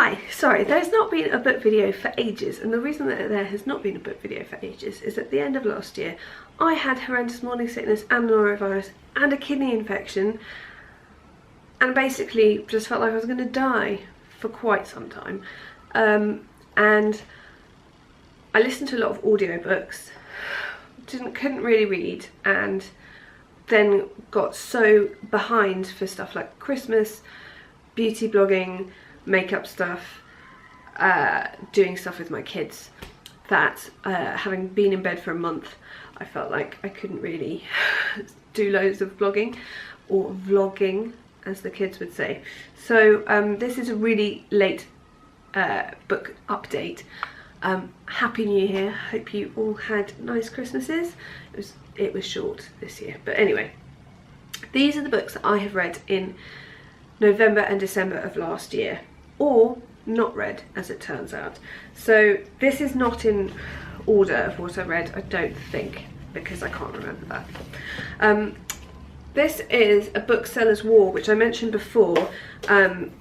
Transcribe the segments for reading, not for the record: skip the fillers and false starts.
Hi, sorry, there's not been a book video for ages, and the reason that there has not been a book video for ages is at the end of last year I had horrendous morning sickness and norovirus and a kidney infection, and basically just felt like I was going to die for quite some time. And I listened to a lot of audiobooks, couldn't really read, and then got so behind for stuff like Christmas, beauty blogging, makeup stuff, doing stuff with my kids, that having been in bed for a month, I felt like I couldn't really do loads of blogging, or vlogging as the kids would say. So this is a really late book update. Happy New Year, hope you all had nice Christmases. It was short this year, but anyway, these are the books that I have read in November and December of last year, or not read as it turns out. So this is not in order of what I read, I don't think, because I can't remember that. This is A Bookseller's War, which I mentioned before, and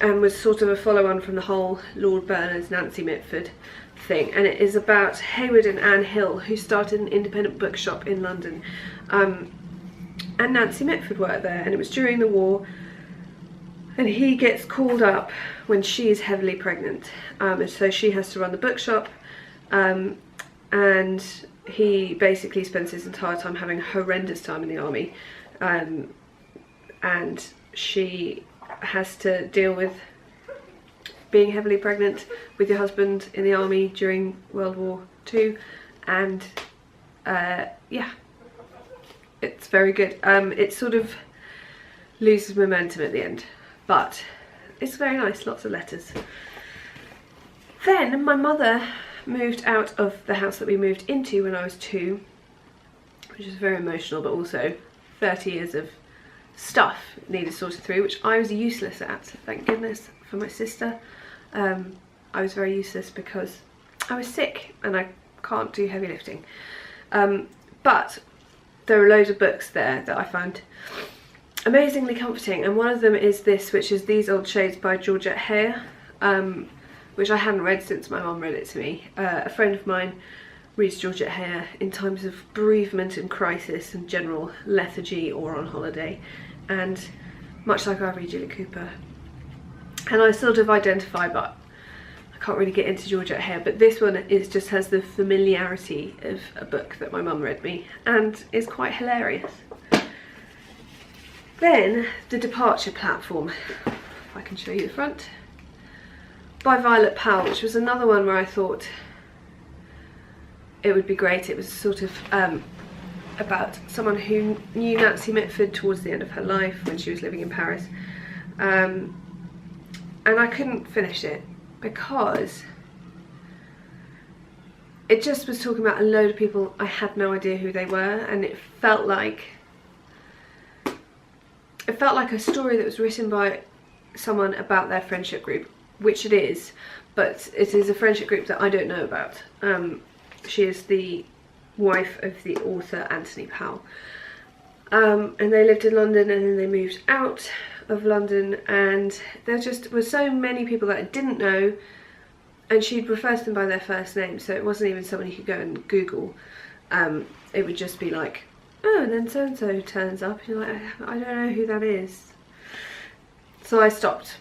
was sort of a follow-on from the whole Lord Berners, Nancy Mitford thing, and it is about Hayward and Anne Hill, who started an independent bookshop in London, and Nancy Mitford worked there, and it was during the war, and he gets called up when she is heavily pregnant, and so she has to run the bookshop, and he basically spends his entire time having a horrendous time in the army, and she has to deal with being heavily pregnant with your husband in the army during World War II, and yeah, it's very good. It sort of loses momentum at the end, but it's very nice, lots of letters. Then my mother moved out of the house that we moved into when I was 2, which is very emotional, but also 30 years of stuff needed sorted through, which I was useless at, thank goodness for my sister. I was very useless because I was sick and I can't do heavy lifting. But there are loads of books there that I found amazingly comforting, and one of them is this, which is These Old Shades by Georgette Heyer, which I hadn't read since my mum read it to me. A friend of mine reads Georgette Heyer in times of bereavement and crisis and general lethargy or on holiday, and much like I read Julie Cooper, and I sort of identify, but I can't really get into Georgette Heyer. But this one just has the familiarity of a book that my mum read me, and is quite hilarious. Then The Departure Platform, if I can show you the front, by Violet Powell, which was another one where I thought it would be great. It was sort of about someone who knew Nancy Mitford towards the end of her life when she was living in Paris, and I couldn't finish it because it just was talking about a load of people I had no idea who they were, and it felt like a story that was written by someone about their friendship group, which it is, but it is a friendship group that I don't know about. She is the wife of the author Anthony Powell, and they lived in London, and then they moved out of London, and there just were so many people that I didn't know, and she'd refer to them by their first name, so it wasn't even someone you could go and Google. It would just be like, oh, and then so and so turns up, and you're like, I don't know who that is. So I stopped.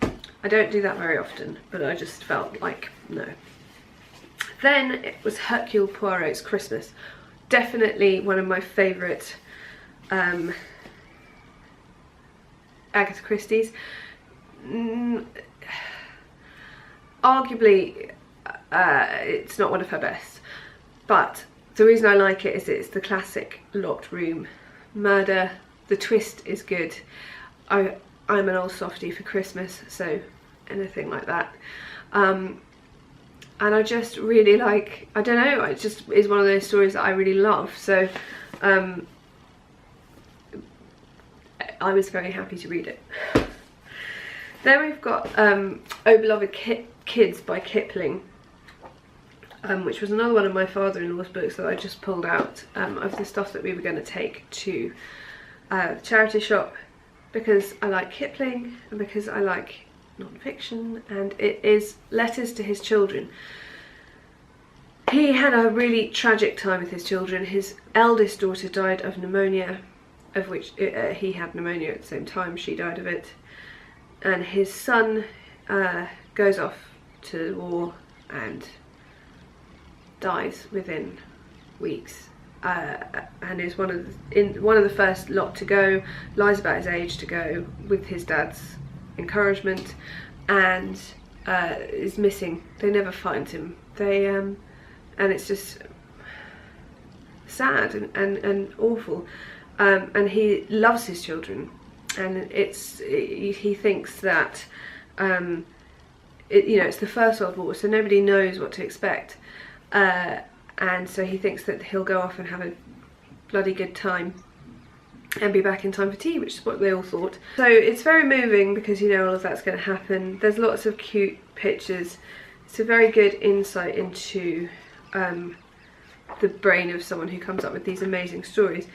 I don't do that very often, but I just felt like, no. Then it was Hercule Poirot's Christmas. Definitely one of my favourite Agatha Christie's. Arguably, it's not one of her best, but the reason I like it is it's the classic locked room murder. The twist is good. I'm an old softie for Christmas, so anything like that. And I just really like, I don't know, it just is one of those stories that I really love, so I was very happy to read it. Then we've got Oh Beloved Kids by Kipling, which was another one of my father-in-law's books that I just pulled out of the stuff that we were going to take to the charity shop, because I like Kipling and because I like non-fiction, and it is letters to his children. He had a really tragic time with his children. His eldest daughter died of pneumonia, of which he had pneumonia at the same time, she died of it. And his son goes off to the war and dies within weeks. And is one of the first lot to go, lies about his age to go with his dad's encouragement, and is missing. They never find him. They and it's just sad and awful. And he loves his children, and he thinks that it's the First World War, so nobody knows what to expect. And so he thinks that he'll go off and have a bloody good time and be back in time for tea, which is what they all thought. So it's very moving because you know all of that's going to happen. There's lots of cute pictures. It's a very good insight into the brain of someone who comes up with these amazing stories.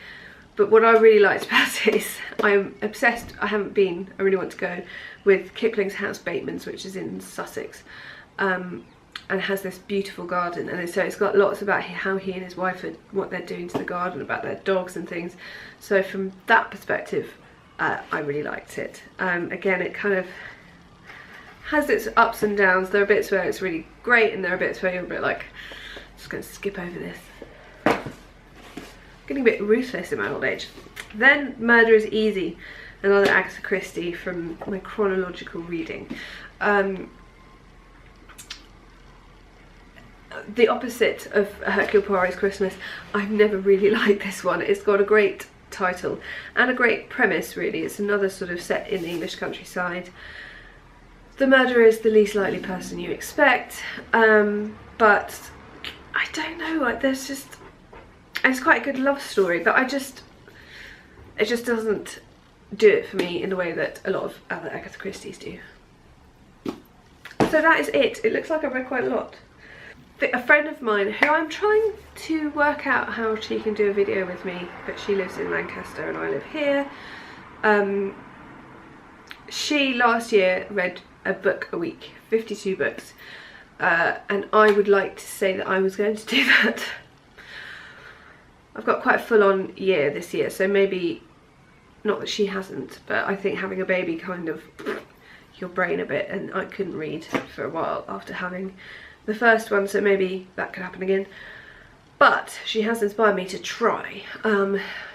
But what I really liked about it is I'm obsessed, I really want to go, with Kipling's House Batemans, which is in Sussex. And has this beautiful garden, and so it's got lots about how he and his wife and what they're doing to the garden, about their dogs and things. So from that perspective, I really liked it. Again, it kind of has its ups and downs. There are bits where it's really great, and there are bits where you're a bit like, just going to skip over this. Getting a bit ruthless in my old age. Then Murder is Easy, another Agatha Christie from my chronological reading. The opposite of Hercule Poirot's Christmas, I've never really liked this one. It's got a great title and a great premise, really. It's another sort of set in the English countryside. The murderer is the least likely person you expect, but I don't know, like it's quite a good love story, but it just doesn't do it for me in the way that a lot of other Agatha Christie's do. So that is it. It looks like I read quite a lot. A friend of mine who I'm trying to work out how she can do a video with me, but she lives in Lancaster and I live here. She last year read a book a week, 52 books, and I would like to say that I was going to do that. I've got quite a full-on year this year, so maybe, not that she hasn't, but I think having a baby kind of your brain a bit, and I couldn't read for a while after having the first one, so maybe that could happen again. But she has inspired me to try.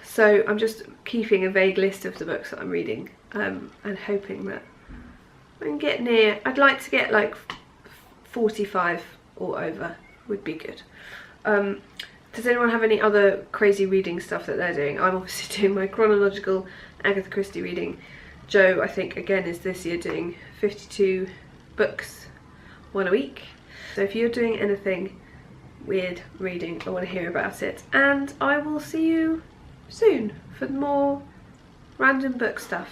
So I'm just keeping a vague list of the books that I'm reading, and hoping that I can get near. I'd like to get like 45 or over would be good. Does anyone have any other crazy reading stuff that they're doing? I'm obviously doing my chronological Agatha Christie reading. Joe, I think, again, is this year doing 52 books, one a week. So if you're doing anything weird reading, I want to hear about it. And I will see you soon for more random book stuff.